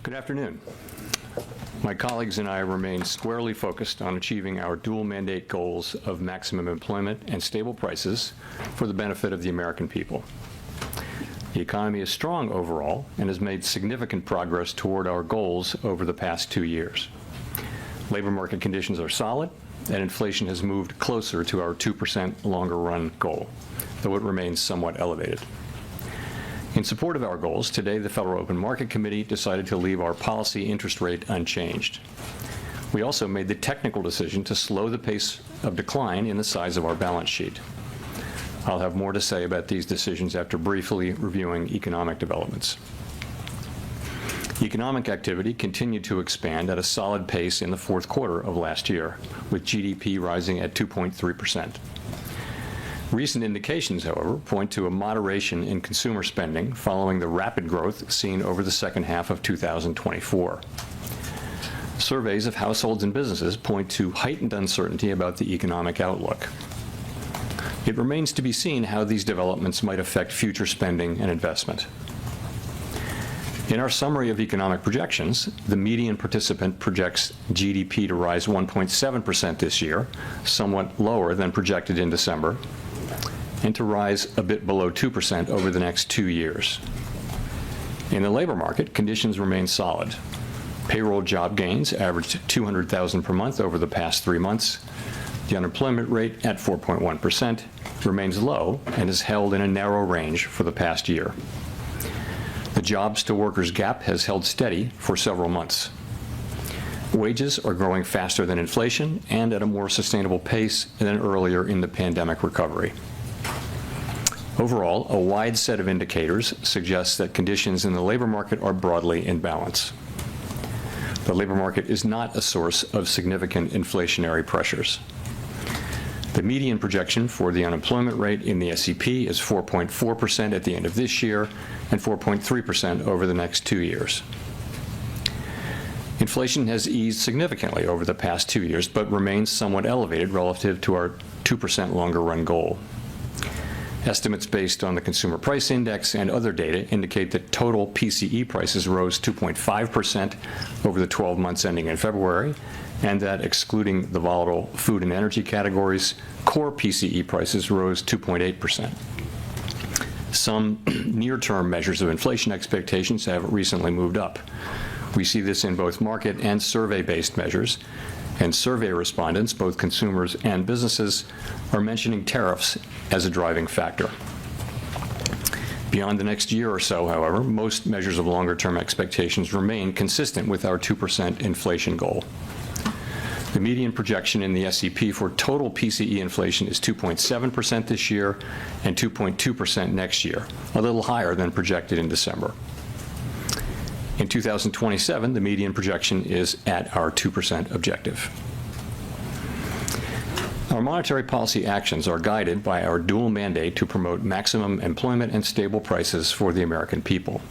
Good afternoon. My colleagues and I remain squarely focused on achieving our dual mandate goals of maximum employment and stable prices for the benefit of the American people. The economy is strong overall and has made significant progress toward our goals over the past 2 years. Labor market conditions are solid, and inflation has moved closer to our 2% longer run goal, though it remains somewhat elevated. In support of our goals, today the Federal Open Market Committee decided to leave our policy interest rate unchanged. We also made the technical decision to slow the pace of decline in the size of our balance sheet. I'll have more to say about these decisions after briefly reviewing economic developments. Economic activity continued to expand at a solid pace in the fourth quarter of last year, with GDP rising at 2.3%. Recent indications, however, point to a moderation in consumer spending following the rapid growth seen over the second half of 2024. Surveys of households and businesses point to heightened uncertainty about the economic outlook. It remains to be seen how these developments might affect future spending and investment. In our summary of economic projections, the median participant projects GDP to rise 1.7% this year, somewhat lower than projected in December, and to rise a bit below 2% over the next 2 years. In the labor market, conditions remain solid. Payroll job gains averaged 200,000 per month over the past 3 months. The unemployment rate at 4.1% remains low and is held in a narrow range for the past year. The jobs to workers gap has held steady for several months. Wages are growing faster than inflation and at a more sustainable pace than earlier in the pandemic recovery. Overall, a wide set of indicators suggests that conditions in the labor market are broadly in balance. The labor market is not a source of significant inflationary pressures. The median projection for the unemployment rate in the SEP is 4.4% at the end of this year and 4.3% over the next 2 years. Inflation has eased significantly over the past 2 years, but remains somewhat elevated relative to our 2% longer run goal. Estimates based on the Consumer Price Index and other data indicate that total PCE prices rose 2.5% over the 12 months ending in February, and that excluding the volatile food and energy categories, core PCE prices rose 2.8%. Some near-term measures of inflation expectations have recently moved up. We see this in both market and survey-based measures, and survey respondents, both consumers and businesses, are mentioning tariffs as a driving factor. Beyond the next year or so, however, most measures of longer-term expectations remain consistent with our 2% inflation goal. The median projection in the SEP for total PCE inflation is 2.7% this year and 2.2% next year, a little higher than projected in December. In 2027, the median projection is at our 2% objective. Our monetary policy actions are guided by our dual mandate to promote maximum employment and stable prices for the American people.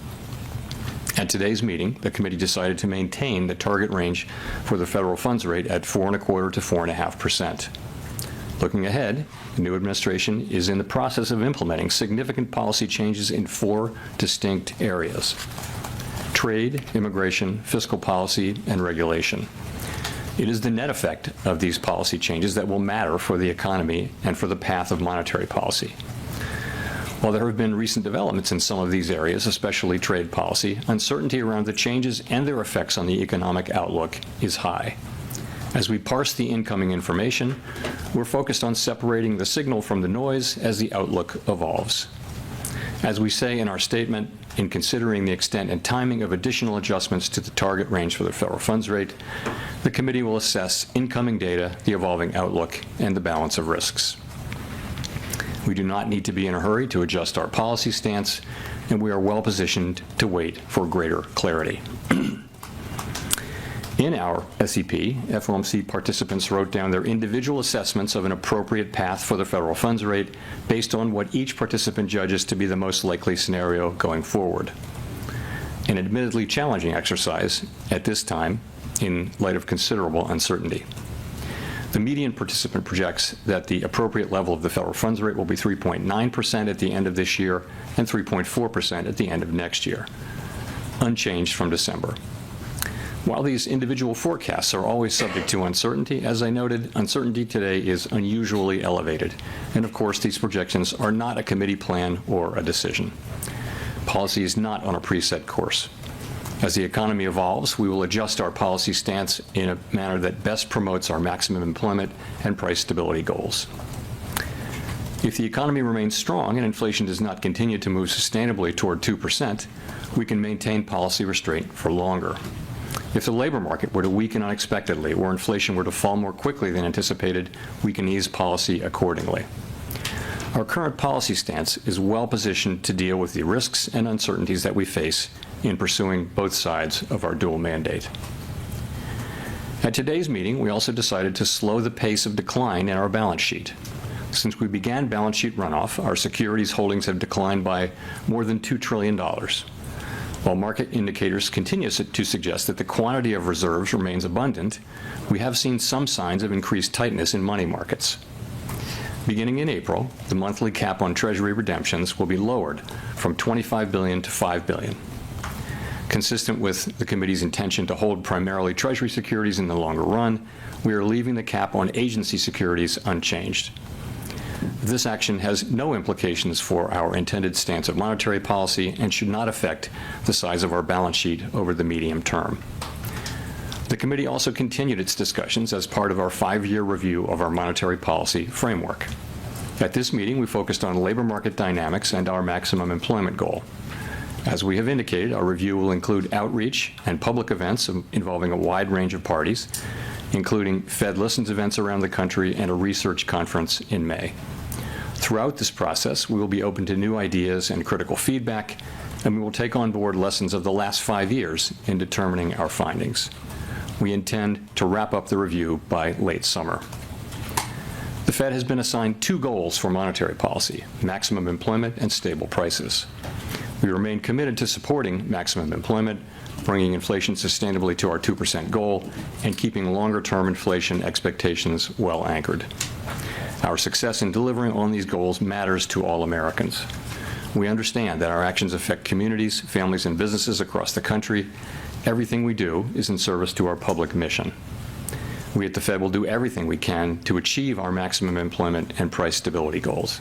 At today's meeting, the committee decided to maintain the target range for the federal funds rate at 4.25% to 4.5%. Looking ahead, the new administration is in the process of implementing significant policy changes in 4 distinct areas: trade, immigration, fiscal policy, and regulation. It is the net effect of these policy changes that will matter for the economy and for the path of monetary policy. While there have been recent developments in some of these areas, especially trade policy, uncertainty around the changes and their effects on the economic outlook is high. As we parse the incoming information, we're focused on separating the signal from the noise as the outlook evolves. As we say in our statement, in considering the extent and timing of additional adjustments to the target range for the federal funds rate, the committee will assess incoming data, the evolving outlook, and the balance of risks. We do not need to be in a hurry to adjust our policy stance, and we are well positioned to wait for greater clarity. In our SEP, FOMC participants wrote down their individual assessments of an appropriate path for the federal funds rate based on what each participant judges to be the most likely scenario going forward. An admittedly challenging exercise at this time in light of considerable uncertainty. The median participant projects that the appropriate level of the federal funds rate will be 3.9% at the end of this year and 3.4% at the end of next year, unchanged from December. While these individual forecasts are always subject to uncertainty, as I noted, uncertainty today is unusually elevated. And of course, these projections are not a committee plan or a decision. Policy is not on a preset course. As the economy evolves, we will adjust our policy stance in a manner that best promotes our maximum employment and price stability goals. If the economy remains strong and inflation does not continue to move sustainably toward 2%, we can maintain policy restraint for longer. If the labor market were to weaken unexpectedly or inflation were to fall more quickly than anticipated, we can ease policy accordingly. Our current policy stance is well positioned to deal with the risks and uncertainties that we face in pursuing both sides of our dual mandate. At today's meeting, we also decided to slow the pace of decline in our balance sheet. Since we began balance sheet runoff, our securities holdings have declined by more than $2 trillion. While market indicators continue to suggest that the quantity of reserves remains abundant, we have seen some signs of increased tightness in money markets. Beginning in April, the monthly cap on Treasury redemptions will be lowered from $25 billion to $5 billion. Consistent with the committee's intention to hold primarily Treasury securities in the longer run, we are leaving the cap on agency securities unchanged. This action has no implications for our intended stance of monetary policy and should not affect the size of our balance sheet over the medium term. The committee also continued its discussions as part of our 5-year review of our monetary policy framework. At this meeting, we focused on labor market dynamics and our maximum employment goal. As we have indicated, our review will include outreach and public events involving a wide range of parties, including Fed Listens events around the country and a research conference in May. Throughout this process, we will be open to new ideas and critical feedback, and we will take on board lessons of the last 5 years in determining our findings. We intend to wrap up the review by late summer. The Fed has been assigned 2 goals for monetary policy: maximum employment and stable prices. We remain committed to supporting maximum employment, bringing inflation sustainably to our 2% goal, and keeping longer-term inflation expectations well anchored. Our success in delivering on these goals matters to all Americans. We understand that our actions affect communities, families, and businesses across the country. Everything we do is in service to our public mission. We at the Fed will do everything we can to achieve our maximum employment and price stability goals.